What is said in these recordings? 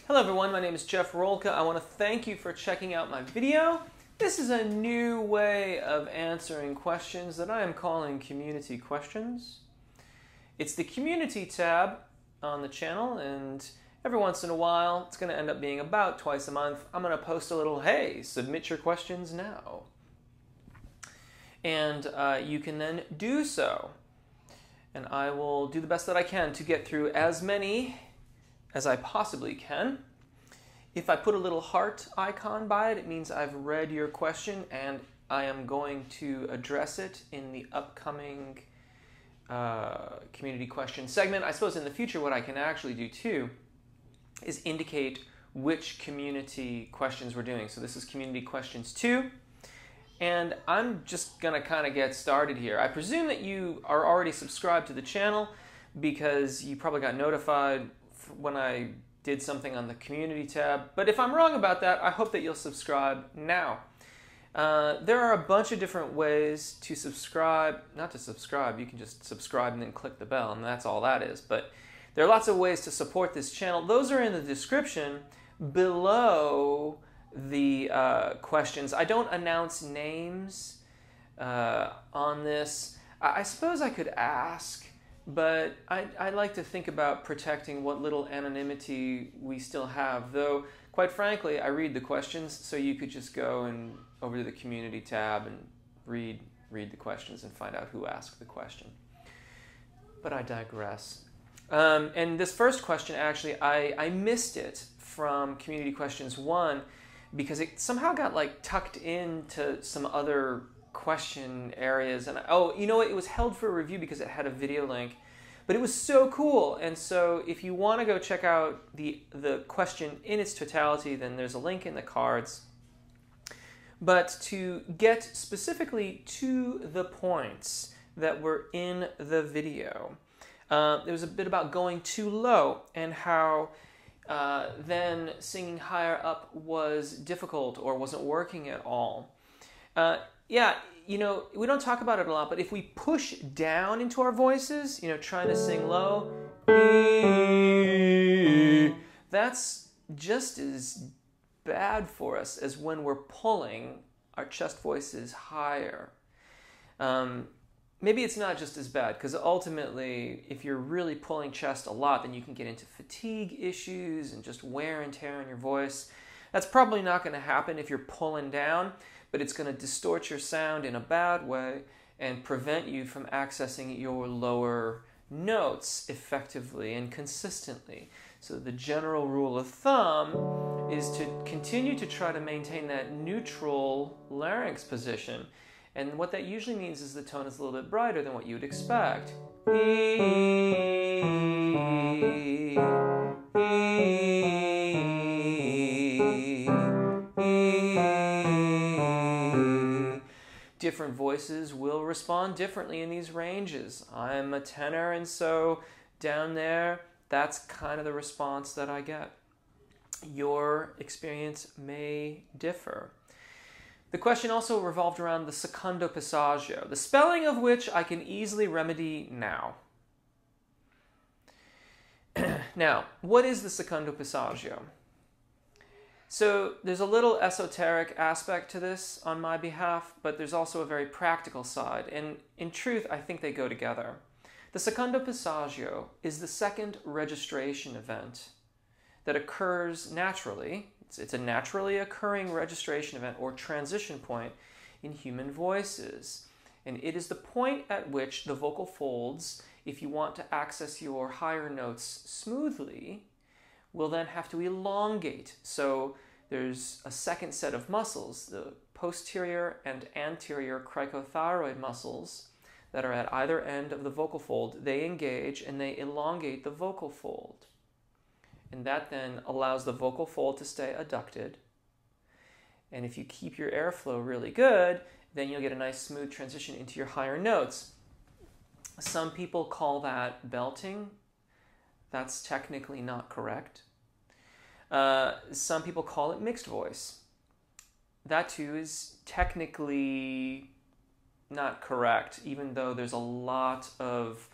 Hello everyone, my name is Jeff Rolka. I want to thank you for checking out my video. This is a new way of answering questions that I am calling community questions. It's the community tab on the channel, and every once in a while, it's going to end up being about twice a month, I'm going to post a little, hey, submit your questions now. And you can then do so. And I will do the best that I can to get through as many as I possibly can. If I put a little heart icon by it, it means I've read your question and I am going to address it in the upcoming community question segment. I suppose in the future what I can actually do too is indicate which community questions we're doing. So this is community questions 2. And I'm just going to kind of get started here. I presume that you are already subscribed to the channel because you probably got notified when I did something on the community tab. But if I'm wrong about that, I hope that you'll subscribe now. There are a bunch of different ways to subscribe. Not to subscribe, you can just subscribe and then click the bell, and that's all that is. But there are lots of ways to support this channel. Those are in the description below the questions. I don't announce names on this. I suppose I could ask, but I like to think about protecting what little anonymity we still have. Though, quite frankly, I read the questions, so you could just go and over to the community tab and read the questions and find out who asked the question. But I digress. And this first question, actually, I missed it from community questions 1 because it somehow got like tucked into some other question areas, and oh, you know what, it was held for review because it had a video link, but it was so cool. And so if you want to go check out the question in its totality, then there's a link in the cards. But to get specifically to the points that were in the video, there was a bit about going too low and how then singing higher up was difficult or wasn't working at all. Yeah, you know, we don't talk about it a lot, but if we push down into our voices, you know, trying to sing low, that's just as bad for us as when we're pulling our chest voices higher. Maybe it's not just as bad, because ultimately, if you're really pulling chest a lot, then you can get into fatigue issues and just wear and tear on your voice. That's probably not going to happen if you're pulling down, but it's going to distort your sound in a bad way and prevent you from accessing your lower notes effectively and consistently. So the general rule of thumb is to continue to try to maintain that neutral larynx position. And what that usually means is the tone is a little bit brighter than what you would expect. Different voices will respond differently in these ranges. I'm a tenor, and so down there, that's kind of the response that I get. Your experience may differ. The question also revolved around the Secondo Passaggio, the spelling of which I can easily remedy now. Now, what is the Secondo Passaggio? So there's a little esoteric aspect to this on my behalf, but there's also a very practical side, and in truth, I think they go together. The Secondo Passaggio is the second registration event that occurs naturally. It's a naturally occurring registration event or transition point in human voices. And it is the point at which the vocal folds, if you want to access your higher notes smoothly, will then have to elongate. So there's a second set of muscles, the posterior and anterior cricothyroid muscles that are at either end of the vocal fold. They engage and they elongate the vocal fold. And that then allows the vocal fold to stay adducted. And if you keep your airflow really good, then you'll get a nice smooth transition into your higher notes. Some people call that belting. That's technically not correct. Some people call it mixed voice. That too is technically not correct, even though there's a lot of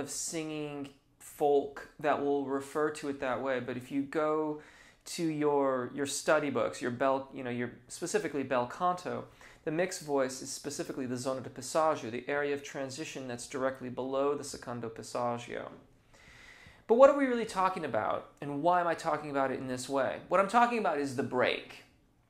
singing folk that will refer to it that way, but if you go to your study books, your specifically bel canto, the mixed voice is specifically the zona di passaggio, the area of transition that's directly below the secondo passaggio. But what are we really talking about, and why am I talking about it in this way? What I'm talking about is the break,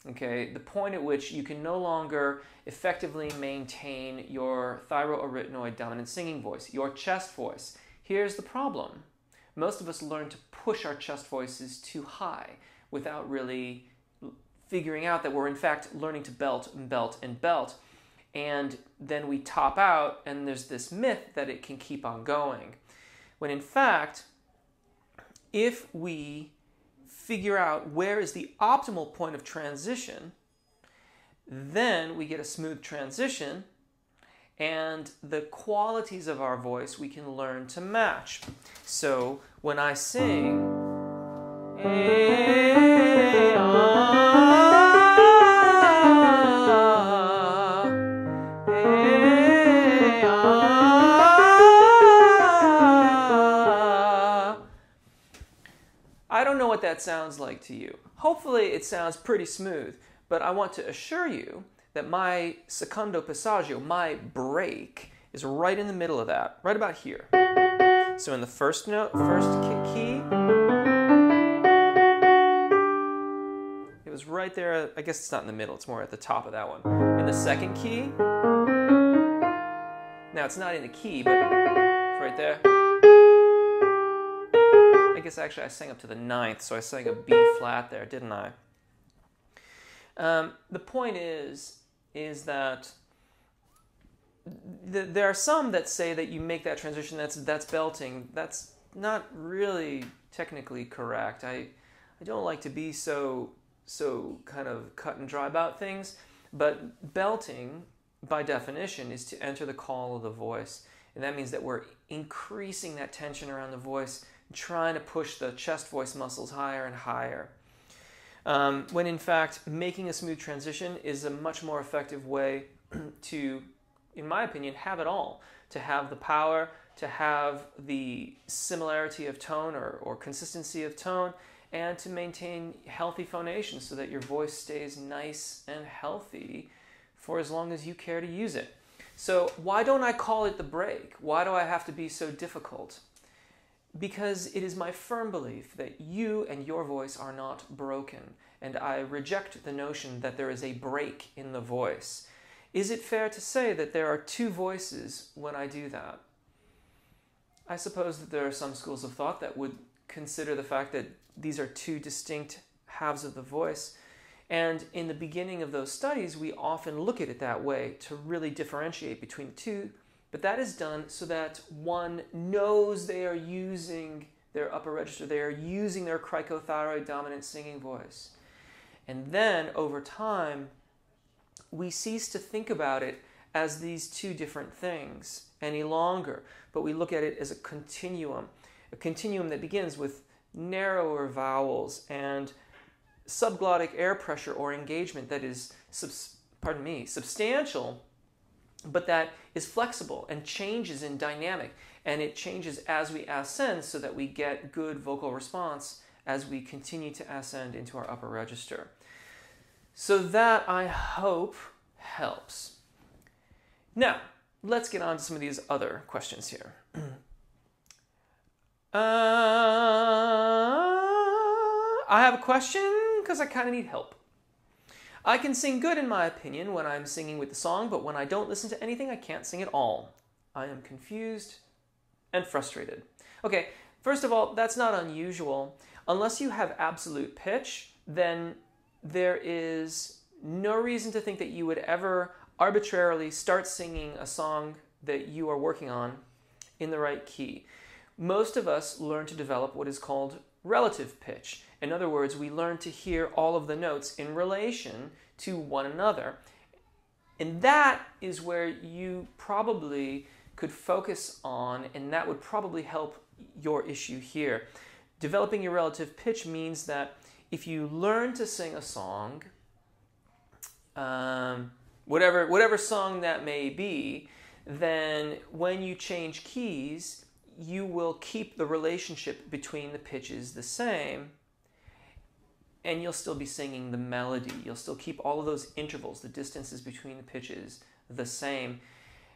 okay? The point at which you can no longer effectively maintain your thyroarytenoid dominant singing voice, your chest voice. Here's the problem. Most of us learn to push our chest voices too high without really figuring out that we're in fact learning to belt and belt and belt. And then we top out, and there's this myth that it can keep on going. When in fact, if we figure out where is the optimal point of transition, then we get a smooth transition, and the qualities of our voice we can learn to match. So when I sing, I don't know what that sounds like to you. Hopefully it sounds pretty smooth, but I want to assure you that my secondo passaggio, my break, is right in the middle of that, right about here. So in the first note, first key, it was right there. I guess it's not in the middle, it's more at the top of that one. In the second key, now it's not in the key, but it's right there. I guess actually I sang up to the ninth, so I sang a B flat there, didn't I? The point is that there are some that say that you make that transition, that's belting. That's not really technically correct. I don't like to be so kind of cut and dry about things, but belting, by definition, is to enter the call of the voice. And that means that we're increasing that tension around the voice, trying to push the chest voice muscles higher and higher. When in fact, making a smooth transition is a much more effective way to, in my opinion, have it all. To have the power, to have the similarity of tone or consistency of tone, and to maintain healthy phonation so that your voice stays nice and healthy for as long as you care to use it. So why don't I call it the break? Why do I have to be so difficult? Because it is my firm belief that you and your voice are not broken, and I reject the notion that there is a break in the voice. Is it fair to say that there are two voices when I do that? I suppose that there are some schools of thought that would consider the fact that these are two distinct halves of the voice, and in the beginning of those studies we often look at it that way to really differentiate between the two. But that is done so that one knows they are using their upper register, they are using their cricothyroid dominant singing voice. And then over time, we cease to think about it as these two different things any longer, but we look at it as a continuum that begins with narrower vowels and subglottic air pressure or engagement that is, substantial, but that is flexible and changes in dynamic, and it changes as we ascend so that we get good vocal response as we continue to ascend into our upper register. So that, I hope, helps. Now, let's get on to some of these other questions here. I have a question because I kind of need help. I can sing good, in my opinion, when I'm singing with the song, but when I don't listen to anything, I can't sing at all. I am confused and frustrated. Okay, first of all, that's not unusual. Unless you have absolute pitch, then there is no reason to think that you would ever arbitrarily start singing a song that you are working on in the right key. Most of us learn to develop what is called relative pitch. In other words, we learn to hear all of the notes in relation to one another. And that is where you probably could focus on, and that would probably help your issue here. Developing your relative pitch means that if you learn to sing a song, whatever song that may be, then when you change keys, you will keep the relationship between the pitches the same, and you'll still be singing the melody. You'll still keep all of those intervals, the distances between the pitches, the same,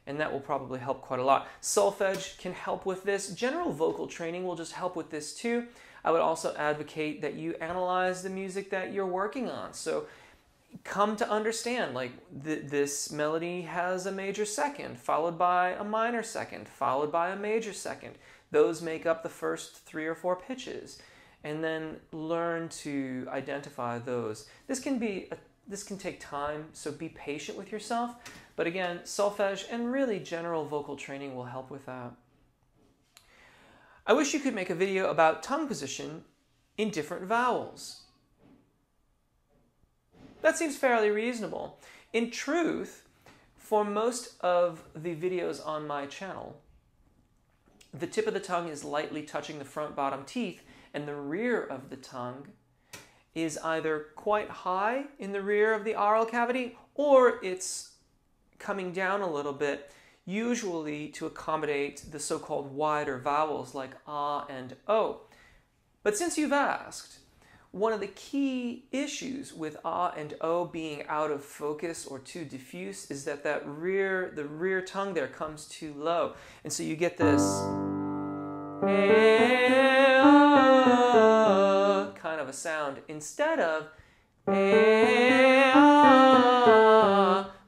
and that will probably help quite a lot. Solfege can help with this. General vocal training will just help with this too. I would also advocate that you analyze the music that you're working on. So come to understand, like, this melody has a major second, followed by a minor second, followed by a major second. Those make up the first 3 or 4 pitches. And then learn to identify those. This can take time, so be patient with yourself. But again, solfege and really general vocal training will help with that. I wish you could make a video about tongue position in different vowels. That seems fairly reasonable. In truth, for most of the videos on my channel, the tip of the tongue is lightly touching the front bottom teeth, and the rear of the tongue is either quite high in the rear of the oral cavity, or it's coming down a little bit, usually to accommodate the so-called wider vowels like ah and o. But since you've asked, one of the key issues with ah and o being out of focus or too diffuse is that the rear tongue there comes too low. And so you get this kind of a sound instead of where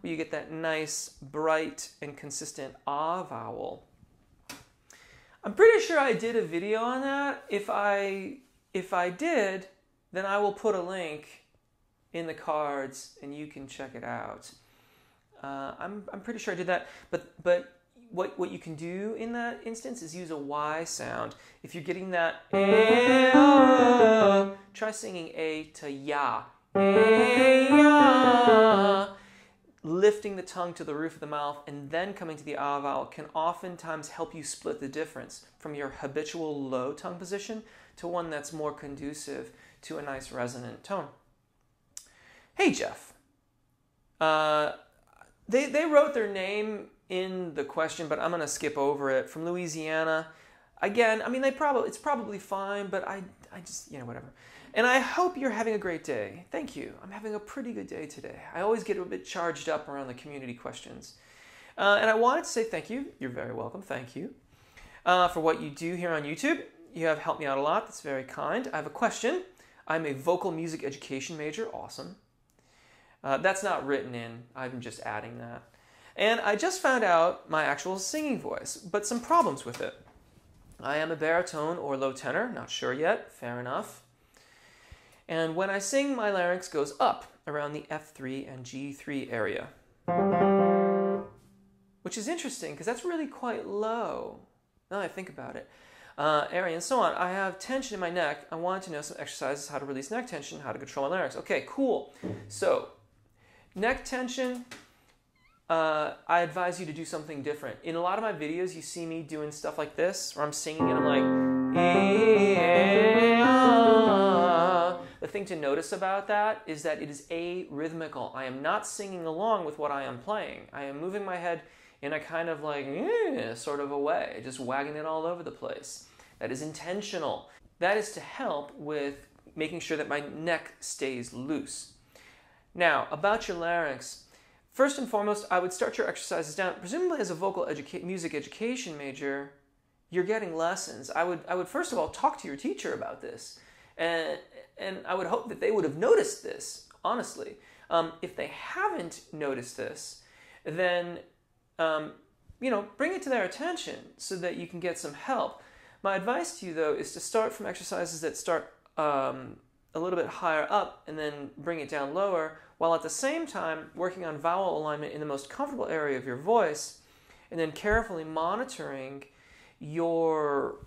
you get that nice, bright, and consistent ah vowel. I'm pretty sure I did a video on that. If I did, then I will put a link in the cards and you can check it out. I'm pretty sure I did that, but what you can do in that instance is use a Y sound. If you're getting that try singing A to Ya. Lifting the tongue to the roof of the mouth and then coming to the ah vowel can oftentimes help you split the difference from your habitual low tongue position to one that's more conducive to a nice resonant tone. Hey Jeff. They wrote their name in the question, but I'm going to skip over it. From Louisiana. Again, I mean, it's probably fine, but I just, whatever. And I hope you're having a great day. Thank you. I'm having a pretty good day today. I always get a bit charged up around the community questions. And I wanted to say thank you. You're very welcome. Thank you for what you do here on YouTube. You have helped me out a lot. That's very kind. I have a question. I'm a vocal music education major. Awesome. That's not written in. I'm just adding that. And I just found out my actual singing voice, but some problems with it. I am a baritone or low tenor. Not sure yet. Fair enough. And when I sing, my larynx goes up around the F3 and G3 area. Which is interesting, because that's really quite low, now that I think about it. Area and so on. I have tension in my neck. I wanted to know some exercises, how to release neck tension, how to control my larynx. Okay, cool. So, neck tension, I advise you to do something different. In a lot of my videos, you see me doing stuff like this, where I'm singing and I'm like, the thing to notice about that is that it is arrhythmical. I am not singing along with what I am playing. I am moving my head in a kind of like, sort of a way, just wagging it all over the place. That is intentional. That is to help with making sure that my neck stays loose. Now, about your larynx, first and foremost, I would start your exercises down. Presumably as a vocal music education major, you're getting lessons. I would first of all talk to your teacher about this. And I would hope that they would have noticed this, honestly. If they haven't noticed this, then, bring it to their attention so that you can get some help. My advice to you, though, is to start from exercises that start a little bit higher up and then bring it down lower, while at the same time working on vowel alignment in the most comfortable area of your voice, and then carefully monitoring your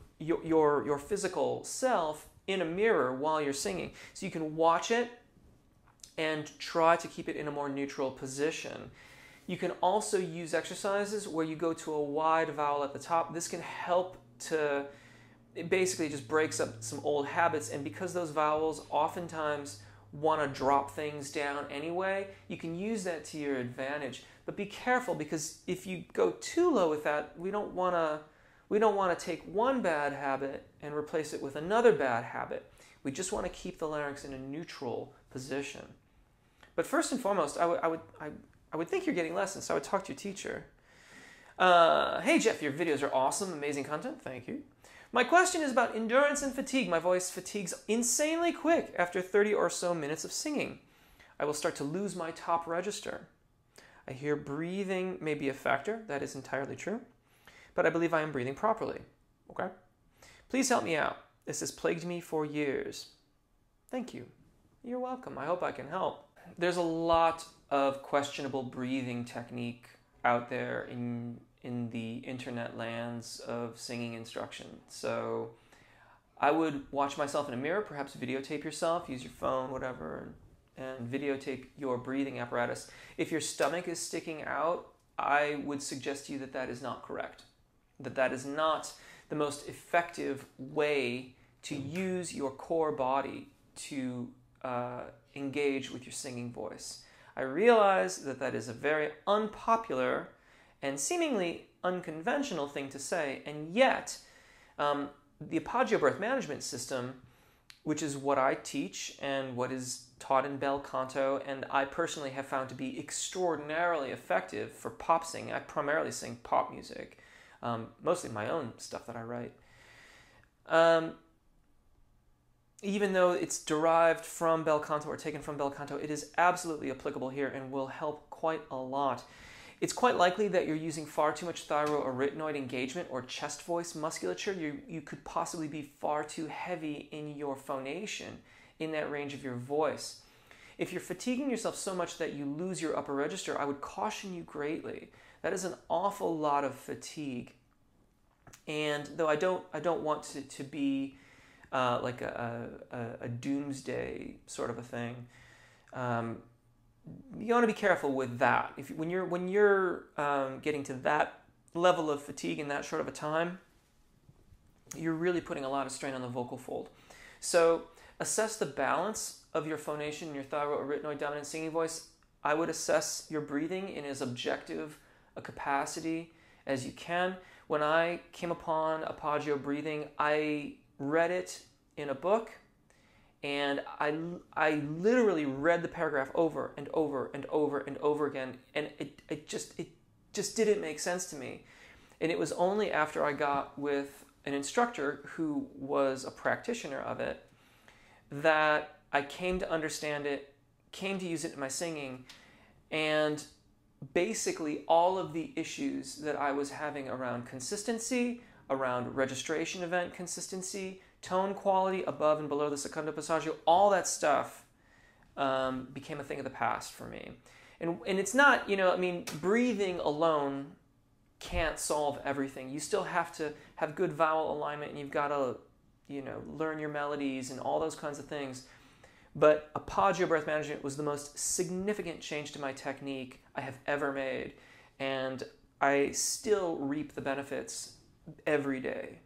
physical self in a mirror while you're singing. So you can watch it and try to keep it in a more neutral position. You can also use exercises where you go to a wide vowel at the top. This can help to, it basically just breaks up some old habits, and because those vowels oftentimes want to drop things down anyway, you can use that to your advantage. But be careful, because if you go too low with that, we don't want We don't want to take one bad habit and replace it with another bad habit. We just want to keep the larynx in a neutral position. But first and foremost, I would think you're getting lessons, so I would talk to your teacher. Hey Jeff, your videos are awesome, amazing content, thank you. My question is about endurance and fatigue. My voice fatigues insanely quick after 30 or so minutes of singing. I will start to lose my top register. I hear breathing may be a factor, that is entirely true, but I believe I am breathing properly. Okay? Please help me out. This has plagued me for years. Thank you. You're welcome. I hope I can help. There's a lot of questionable breathing technique out there in the internet lands of singing instruction. So I would watch myself in a mirror, perhaps videotape yourself, use your phone, whatever, and videotape your breathing apparatus. If your stomach is sticking out, I would suggest to you that that is not correct. That is not the most effective way to use your core body to engage with your singing voice. I realize that that is a very unpopular and seemingly unconventional thing to say, and yet the Appoggio breath management system, which is what I teach and what is taught in bel canto, and I personally have found to be extraordinarily effective for pop singing. I primarily sing pop music, mostly my own stuff that I write. Even though it's derived from bel canto or taken from bel canto, it is absolutely applicable here and will help quite a lot. It's quite likely that you're using far too much thyroarytenoid engagement or chest voice musculature. You could possibly be far too heavy in your phonation in that range of your voice. If you're fatiguing yourself so much that you lose your upper register, I would caution you greatly. That is an awful lot of fatigue. And though I don't want to be like a doomsday sort of a thing, you want to be careful with that. When you're getting to that level of fatigue in that short of a time, you're really putting a lot of strain on the vocal fold. So assess the balance of your phonation and your thyroarytenoid dominant singing voice. I would assess your breathing in as objective a capacity as you can. When I came upon Appoggio breathing, I read it in a book, and I literally read the paragraph over and over and over and over again, and it just didn't make sense to me. And it was only after I got with an instructor who was a practitioner of it that I came to understand it, came to use it in my singing, and basically all of the issues that I was having around consistency, around registration event consistency, tone quality above and below the Secondo Passaggio, all that stuff became a thing of the past for me. And it's not, breathing alone can't solve everything. You still have to have good vowel alignment, and you've got to, learn your melodies and all those kinds of things. But Appoggio breath management was the most significant change to my technique I have ever made, and I still reap the benefits every day.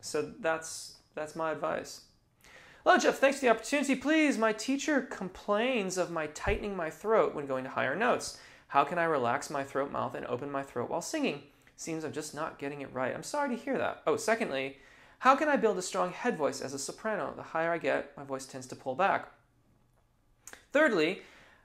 So that's my advice. Hello, Jeff. Thanks for the opportunity. Please, my teacher complains of my tightening my throat when going to higher notes. How can I relax my throat mouth and open my throat while singing? Seems I'm just not getting it right. I'm sorry to hear that. Oh, secondly, how can I build a strong head voice as a soprano? The higher I get, my voice tends to pull back. Thirdly,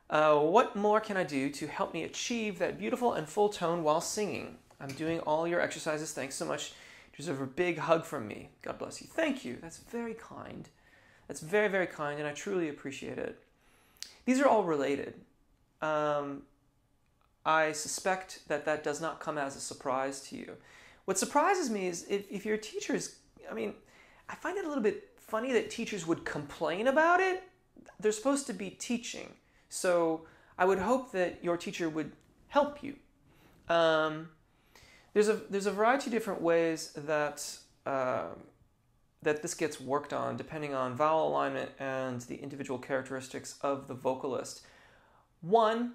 what more can I do to help me achieve that beautiful and full tone while singing? I'm doing all your exercises. Thanks so much. You deserve a big hug from me. God bless you. Thank you. That's very kind. That's very, very kind, and I truly appreciate it. These are all related. I suspect that does not come as a surprise to you. What surprises me is if your teacher is, I find it a little bit funny that teachers would complain about it. They're supposed to be teaching. So I would hope that your teacher would help you. There's a variety of different ways that that this gets worked on depending on vowel alignment and the individual characteristics of the vocalist. One,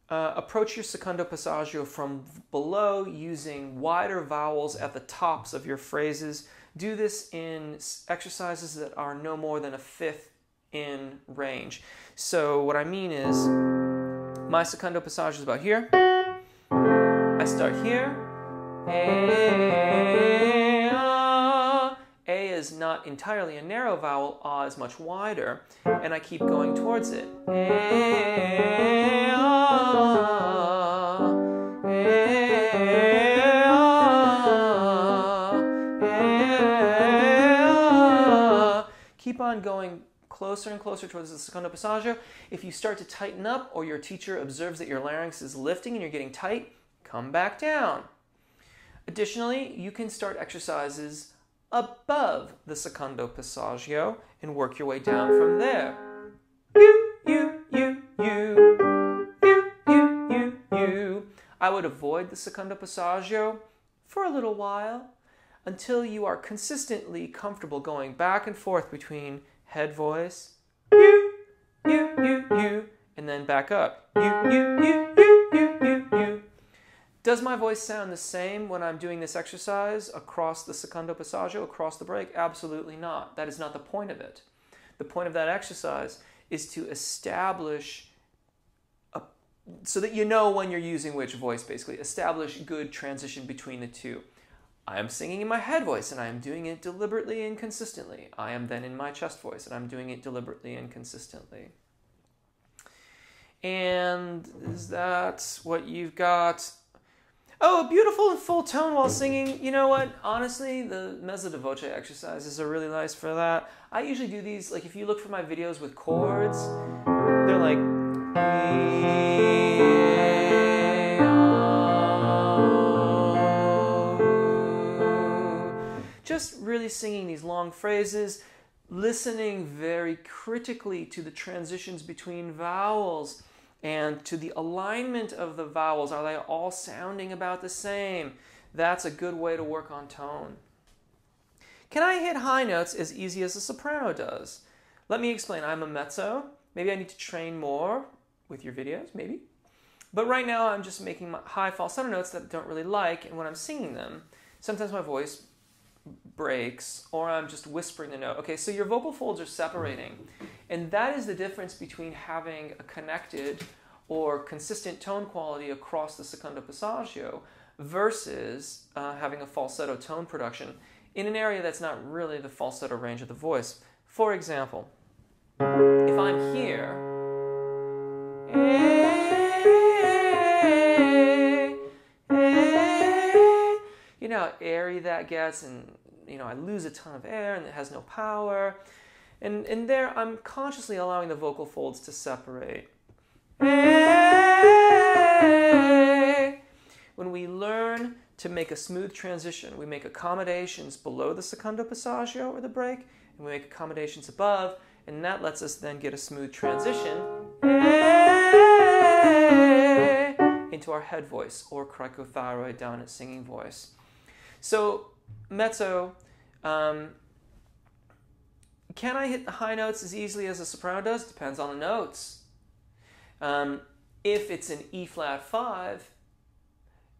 approach your Secondo Passaggio from below using wider vowels at the tops of your phrases. Do this in exercises that are no more than a fifth in range. So what I mean is, my Secondo Passaggio is about here. I start here, A is not entirely a narrow vowel, ah is much wider, and I keep going towards it. Keep on going closer and closer towards the Secondo Passaggio. If you start to tighten up or your teacher observes that your larynx is lifting and you're getting tight, come back down. Additionally, you can start exercises above the Secondo Passaggio and work your way down from there. You. I would avoid the Secondo Passaggio for a little while until you are consistently comfortable going back and forth between head voice, you, and then back up, you. Does my voice sound the same when I'm doing this exercise across the Secondo Passaggio, across the break? Absolutely not. That is not the point of it. The point of that exercise is to establish, so that you know when you're using which voice, basically. Establish good transition between the two. I am singing in my head voice and I am doing it deliberately and consistently. I am then in my chest voice and I'm doing it deliberately and consistently. And is that what you've got? Oh, a beautiful and full tone while singing. You know what? Honestly, the Mezzo de voce exercises are really nice for that. I usually do these, like if you look for my videos with chords, they're like... Just really singing these long phrases, listening very critically to the transitions between vowels and to the alignment of the vowels. Are they all sounding about the same? That's a good way to work on tone. Can I hit high notes as easy as a soprano does? Let me explain. I'm a mezzo. Maybe I need to train more with your videos, maybe. But right now I'm just making my high falsetto notes that I don't really like, and when I'm singing them, sometimes my voice breaks or I'm just whispering the note. Okay, so your vocal folds are separating, and that is the difference between having a connected or consistent tone quality across the Secondo Passaggio versus having a falsetto tone production in an area that's not really the falsetto range of the voice. For example, if I'm here, you know how airy that gets, and you know I lose a ton of air and it has no power. And there I'm consciously allowing the vocal folds to separate. When we learn to make a smooth transition, we make accommodations below the Secondo Passaggio or the break, and we make accommodations above, and that lets us then get a smooth transition into our head voice or cricothyroid dominant singing voice. So, mezzo, can I hit the high notes as easily as a soprano does? Depends on the notes. If it's an E flat 5,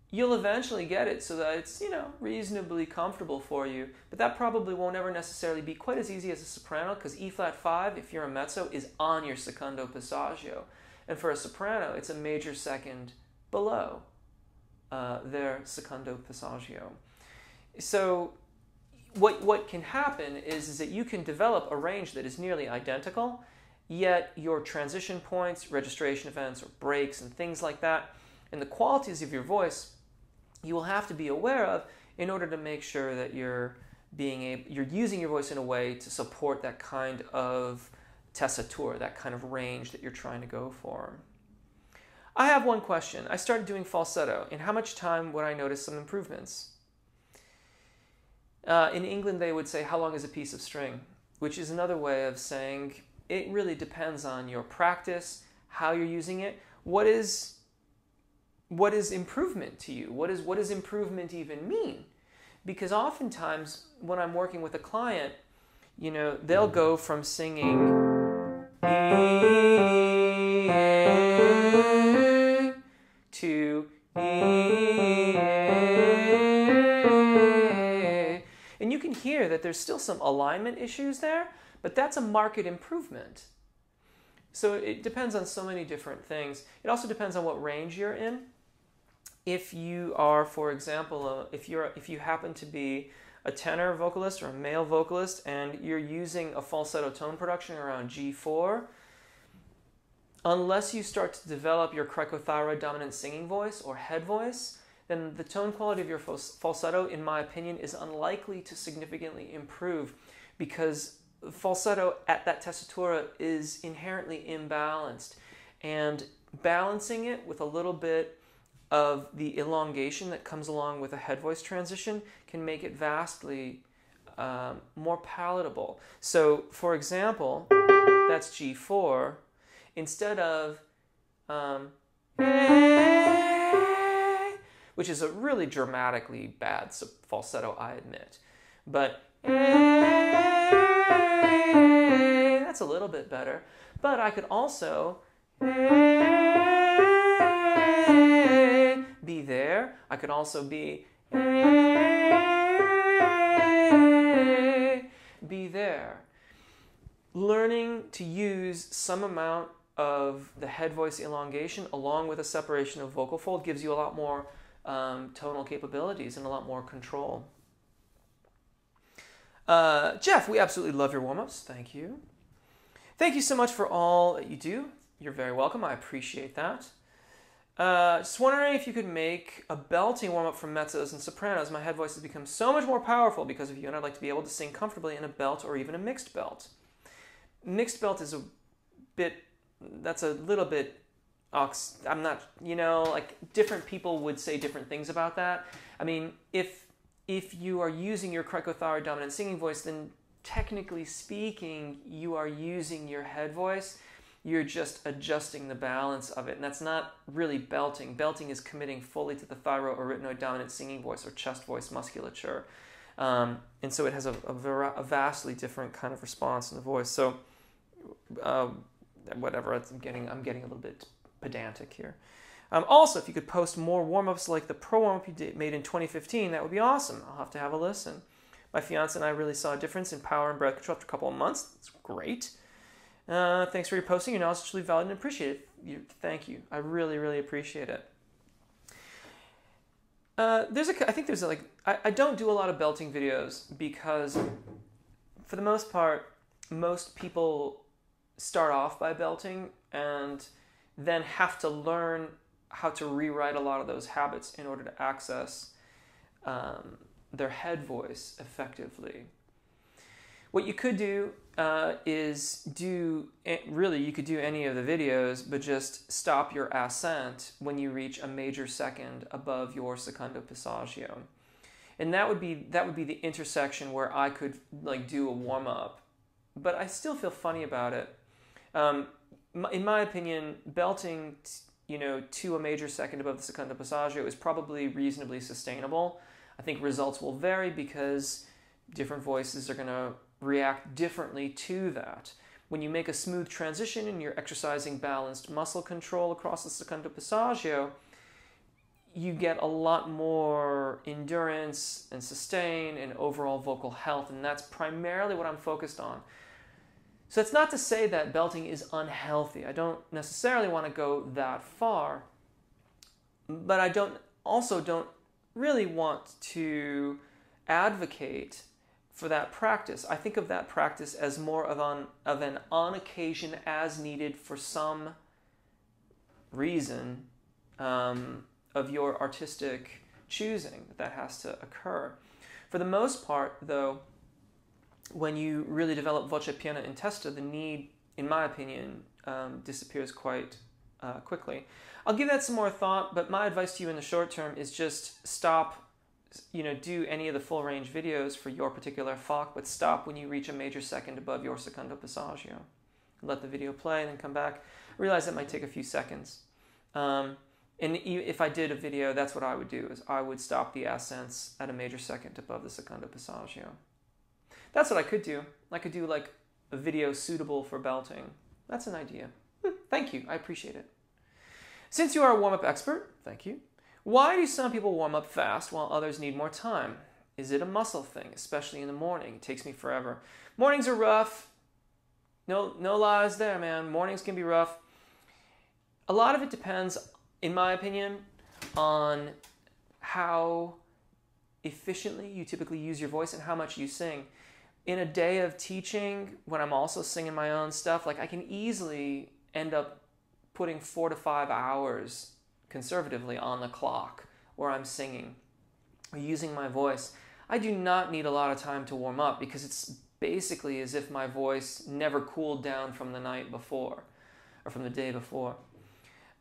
you'll eventually get it so that it's, you know, reasonably comfortable for you. But that probably won't ever necessarily be quite as easy as a soprano, because E flat 5, if you're a mezzo, is on your Secondo Passaggio. And for a soprano, it's a major second below their Secondo Passaggio. So what can happen is that you can develop a range that is nearly identical, yet your transition points, registration events, or breaks, and things like that, and the qualities of your voice, you will have to be aware of in order to make sure that you're using your voice in a way to support that kind of tessitura, that kind of range that you're trying to go for. I have one question. I started doing falsetto. In how much time would I notice some improvements? In England, they would say, how long is a piece of string? Which is another way of saying it really depends on your practice, how you're using it. What is improvement to you? What does improvement even mean? Because oftentimes, when I'm working with a client, you know, they'll go from singing to and you can hear that there's still some alignment issues there, but that's a marked improvement. So it depends on so many different things. It also depends on what range you're in. if you are, for example, if you happen to be a tenor vocalist or a male vocalist and you're using a falsetto tone production around G4, unless you start to develop your cricothyroid dominant singing voice or head voice, then the tone quality of your falsetto, in my opinion, is unlikely to significantly improve, because falsetto at that tessitura is inherently imbalanced, and balancing it with a little bit of the elongation that comes along with a head voice transition can make it vastly more palatable. So, for example, that's G4. Instead of which is a really dramatically bad falsetto, I admit, but that's a little bit better. But I could also be there. I could also be there. Learning to use some amount of the head voice elongation along with a separation of vocal fold gives you a lot more tonal capabilities and a lot more control. Jeff, we absolutely love your warm-ups. Thank you. Thank you so much for all that you do. You're very welcome. I appreciate that. Just wondering if you could make a belting warm-up for mezzos and sopranos. My head voice has become so much more powerful because of you, and I'd like to be able to sing comfortably in a belt or even a mixed belt. Mixed belt is a little bit, I'm not, like different people would say different things about that. I mean, if you are using your cricothyroid dominant singing voice, then technically speaking, you are using your head voice. You're just adjusting the balance of it, and that's not really belting. Belting is committing fully to the thyroarytenoid dominant singing voice or chest voice musculature. And so it has a vastly different kind of response in the voice. So whatever, I'm getting a little bit pedantic here. Also, if you could post more warm-ups like the pro warm-up you made in 2015, that would be awesome. I'll have to have a listen. My fiance and I really saw a difference in power and breath control after a couple of months. That's great. Thanks for your posting. Your knowledge is truly valued and appreciated. Thank you. I really, really appreciate it. I don't do a lot of belting videos because, for the most part, most people start off by belting and then have to learn how to rewrite a lot of those habits in order to access their head voice effectively. What you could do you could do any of the videos, but just stop your ascent when you reach a major second above your Secondo Passaggio. And that would be the intersection where I could do a warm-up, but I still feel funny about it. In my opinion, belting to a major second above the Secondo Passaggio is probably reasonably sustainable. I think results will vary because different voices are going to react differently to that. When you make a smooth transition and you're exercising balanced muscle control across the Secondo Passaggio, you get a lot more endurance and sustain and overall vocal health, and that's primarily what I'm focused on. So it's not to say that belting is unhealthy. I don't necessarily want to go that far, but I don't really want to advocate for that practice. I think of that practice as more of an on occasion as needed for some reason of your artistic choosing that has to occur. For the most part, though, when you really develop voce piena in testa, the need, in my opinion, disappears quite quickly. I'll give that some more thought, but my advice to you in the short term is just stop, do any of the full range videos for your particular FOC, but stop when you reach a major second above your Secondo Passaggio. Let the video play and then come back. I realize that might take a few seconds. And if I did a video, that's what I would do, is I would stop the ascents at a major second above the Secondo Passaggio. That's what I could do. I could do like a video suitable for belting. That's an idea. Thank you. I appreciate it. Since you are a warm-up expert, thank you. Why do some people warm up fast while others need more time? Is it a muscle thing, especially in the morning? It takes me forever. Mornings are rough. No lies there, man. Mornings can be rough. A lot of it depends, in my opinion, on how efficiently you typically use your voice and how much you sing. In a day of teaching, when I'm also singing my own stuff, like I can easily end up putting 4 to 5 hours conservatively on the clock where I'm singing or using my voice. I do not need a lot of time to warm up because it's basically as if my voice never cooled down from the night before or from the day before.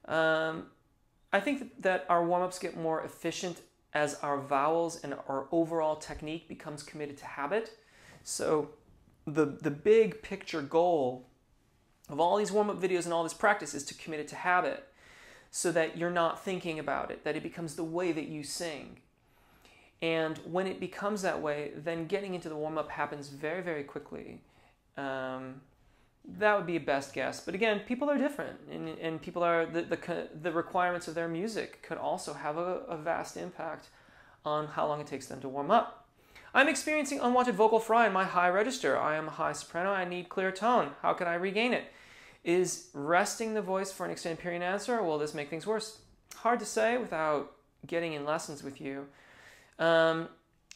I think that our warm-ups get more efficient as our vowels and our overall technique becomes committed to habit. So the big picture goal of all these warm-up videos and all this practice is to commit it to habit so that you're not thinking about it, that it becomes the way that you sing. And when it becomes that way, then getting into the warm-up happens very, very quickly. That would be a best guess. But again, people are different, and people are the requirements of their music could also have a vast impact on how long it takes them to warm up. I'm experiencing unwanted vocal fry in my high register. I am a high soprano. I need clear tone. How can I regain it? Is resting the voice for an extended period an answer, or will this make things worse? Hard to say without getting in lessons with you. The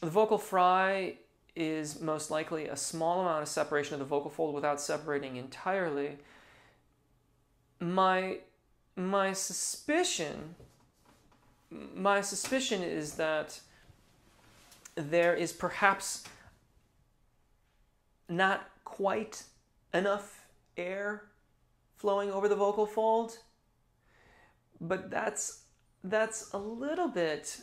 vocal fry is most likely a small amount of separation of the vocal fold without separating entirely. My suspicion is that there is perhaps not quite enough air flowing over the vocal fold, but that's a little bit.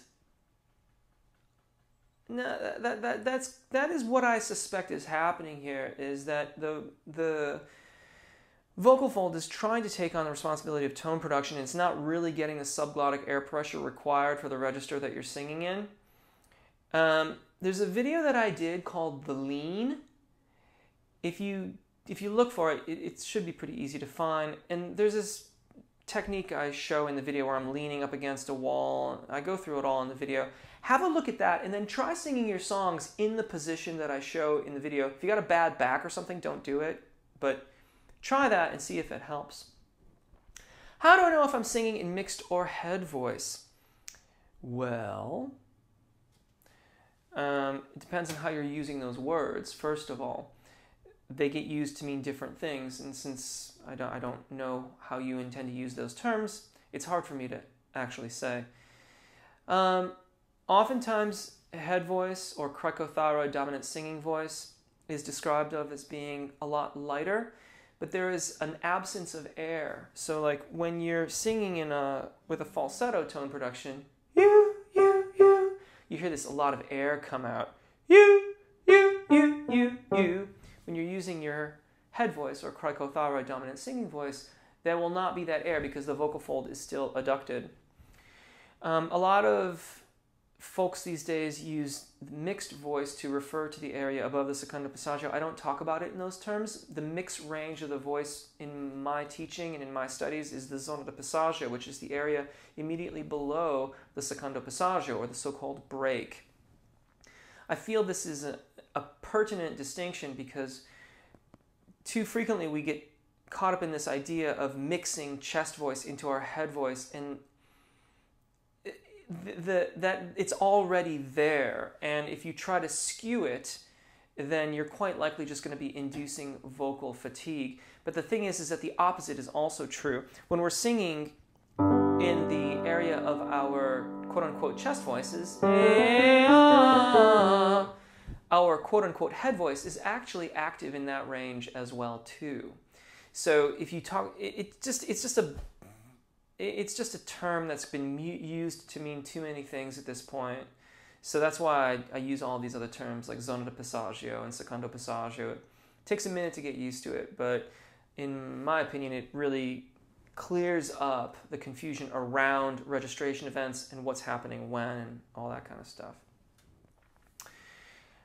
No, that is what I suspect is happening here, is that the vocal fold is trying to take on the responsibility of tone production, and it's not really getting the subglottic air pressure required for the register that you're singing in. There's a video that I did called The Lean. If you look for it, it should be pretty easy to find. And there's this technique I show in the video where I'm leaning up against a wall. I go through it all in the video. Have a look at that and then try singing your songs in the position that I show in the video. If you got a bad back or something, don't do it. But try that and see if it helps. How do I know if I'm singing in mixed or head voice? Well, it depends on how you're using those words, first of all. They get used to mean different things, and since I don't know how you intend to use those terms, it's hard for me to actually say. Oftentimes, head voice or cricothyroid dominant singing voice is described of as being a lot lighter, but there is an absence of air. So like when you're singing with a falsetto tone production, you hear a lot of air come out. You. When you're using your head voice or cricothyroid dominant singing voice, there will not be that air because the vocal fold is still adducted. A lot of folks these days use mixed voice to refer to the area above the Secondo Passaggio. I don't talk about it in those terms. The mixed range of the voice in my teaching and in my studies is the zona di passaggio, which is the area immediately below the Secondo Passaggio, or the so-called break. I feel this is a pertinent distinction because too frequently we get caught up in this idea of mixing chest voice into our head voice, and that it's already there, and if you try to skew it, then you're quite likely just going to be inducing vocal fatigue. But the thing is that the opposite is also true. When we're singing in the area of our quote-unquote chest voices, our quote-unquote head voice is actually active in that range as well too. So if you talk, it's just a term that's been used to mean too many things at this point. So that's why I use all these other terms like zona di passaggio and secondo passaggio. It takes a minute to get used to it, but in my opinion, it really clears up the confusion around registration events and what's happening when and all that kind of stuff.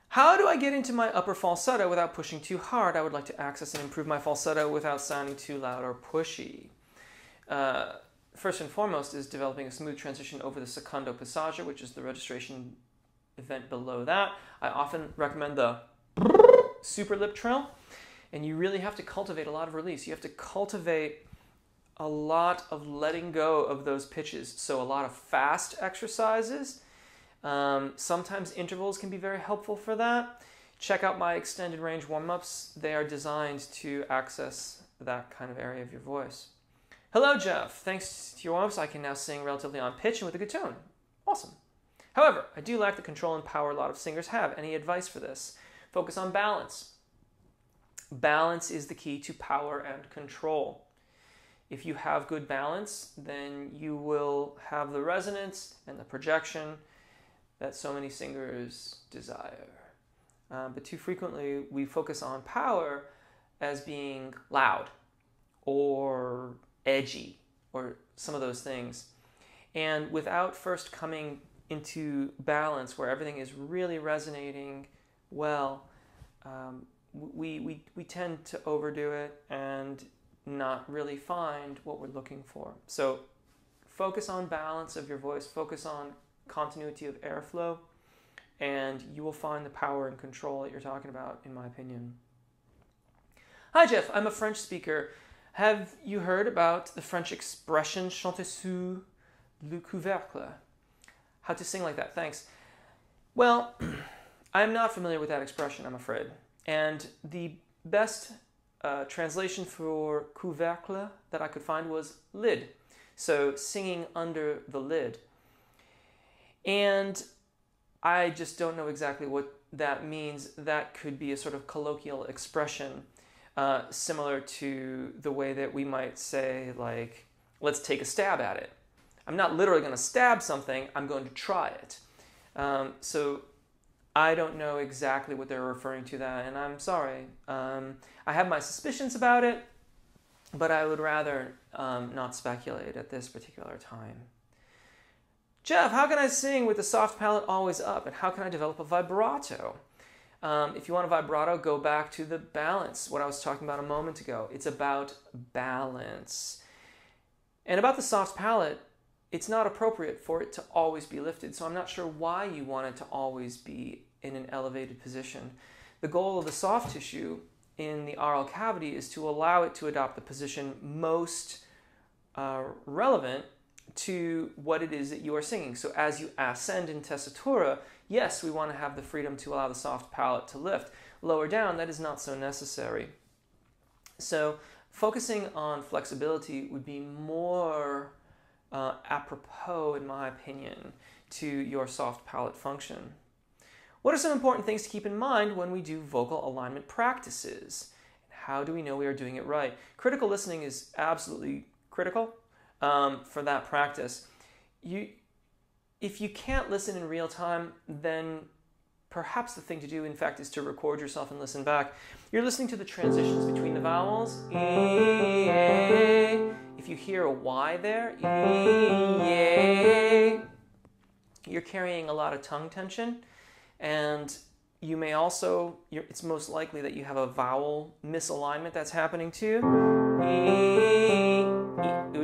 How do I get into my upper falsetto without pushing too hard? I would like to access and improve my falsetto without sounding too loud or pushy. First and foremost is developing a smooth transition over the Secondo Passaggio, which is the registration event below that. I often recommend the super lip trill, and you really have to cultivate a lot of release. You have to cultivate a lot of letting go of those pitches. So a lot of fast exercises. Sometimes intervals can be very helpful for that. Check out my extended range warm-ups. They are designed to access that kind of area of your voice. Hello, Jeff. Thanks to your warm-ups, I can now sing relatively on pitch and with a good tone. Awesome. However, I do lack the control and power a lot of singers have. Any advice for this? Focus on balance. Balance is the key to power and control. If you have good balance, then you will have the resonance and the projection that so many singers desire. But too frequently, we focus on power as being loud or edgy or some of those things. And without first coming into balance where everything is really resonating well, we tend to overdo it and not really find what we're looking for. So focus on balance of your voice, focus on continuity of airflow, and you will find the power and control that you're talking about, in my opinion. Hi Jeff, I'm a French speaker. Have you heard about the French expression chanter sous le couvercle? How to sing like that? Thanks. Well, I'm not familiar with that expression, I'm afraid. And the best translation for couvercle that I could find was lid. So singing under the lid. And I just don't know exactly what that means. That could be a sort of colloquial expression, similar to the way that we might say, like, let's take a stab at it. I'm not literally going to stab something, I'm going to try it. So I don't know exactly what they're referring to that, and I'm sorry. I have my suspicions about it, but I would rather not speculate at this particular time. Jeff, how can I sing with the soft palate always up, and how can I develop a vibrato? If you want a vibrato, go back to the balance, what I was talking about a moment ago. It's about balance. And about the soft palate, it's not appropriate for it to always be lifted, so I'm not sure why you want it to always be in an elevated position. The goal of the soft tissue in the oral cavity is to allow it to adopt the position most relevant to what it is that you are singing. So as you ascend in tessitura, yes, we want to have the freedom to allow the soft palate to lift. Lower down, that is not so necessary. So focusing on flexibility would be more apropos, in my opinion, to your soft palate function. What are some important things to keep in mind when we do vocal alignment practices? How do we know we are doing it right? Critical listening is absolutely critical for that practice. If you can't listen in real time, then perhaps the thing to do, in fact, is to record yourself and listen back. You're listening to the transitions between the vowels. If you hear a Y there, you're carrying a lot of tongue tension, and you may also, it's most likely that you have a vowel misalignment that's happening too. It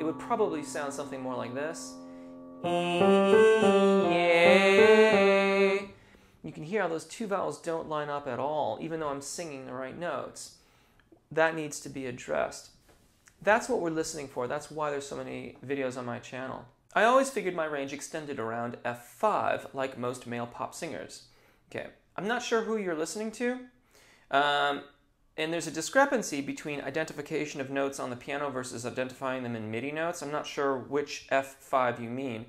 would probably sound something more like this. You can hear how those two vowels don't line up at all, even though I'm singing the right notes. That needs to be addressed. That's what we're listening for. That's why there's so many videos on my channel. I always figured my range extended around F5, like most male pop singers. Okay, I'm not sure who you're listening to. And there's a discrepancy between identification of notes on the piano versus identifying them in MIDI notes. I'm not sure which F5 you mean,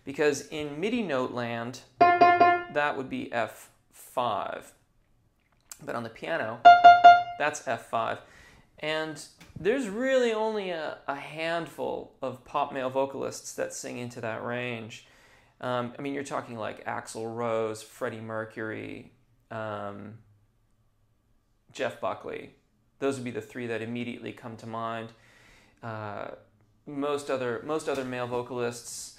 because in MIDI note land, that would be F5. But on the piano, that's F5. And there's really only a handful of pop male vocalists that sing into that range. I mean, you're talking like Axl Rose, Freddie Mercury, Jeff Buckley. Those would be the three that immediately come to mind. Most other male vocalists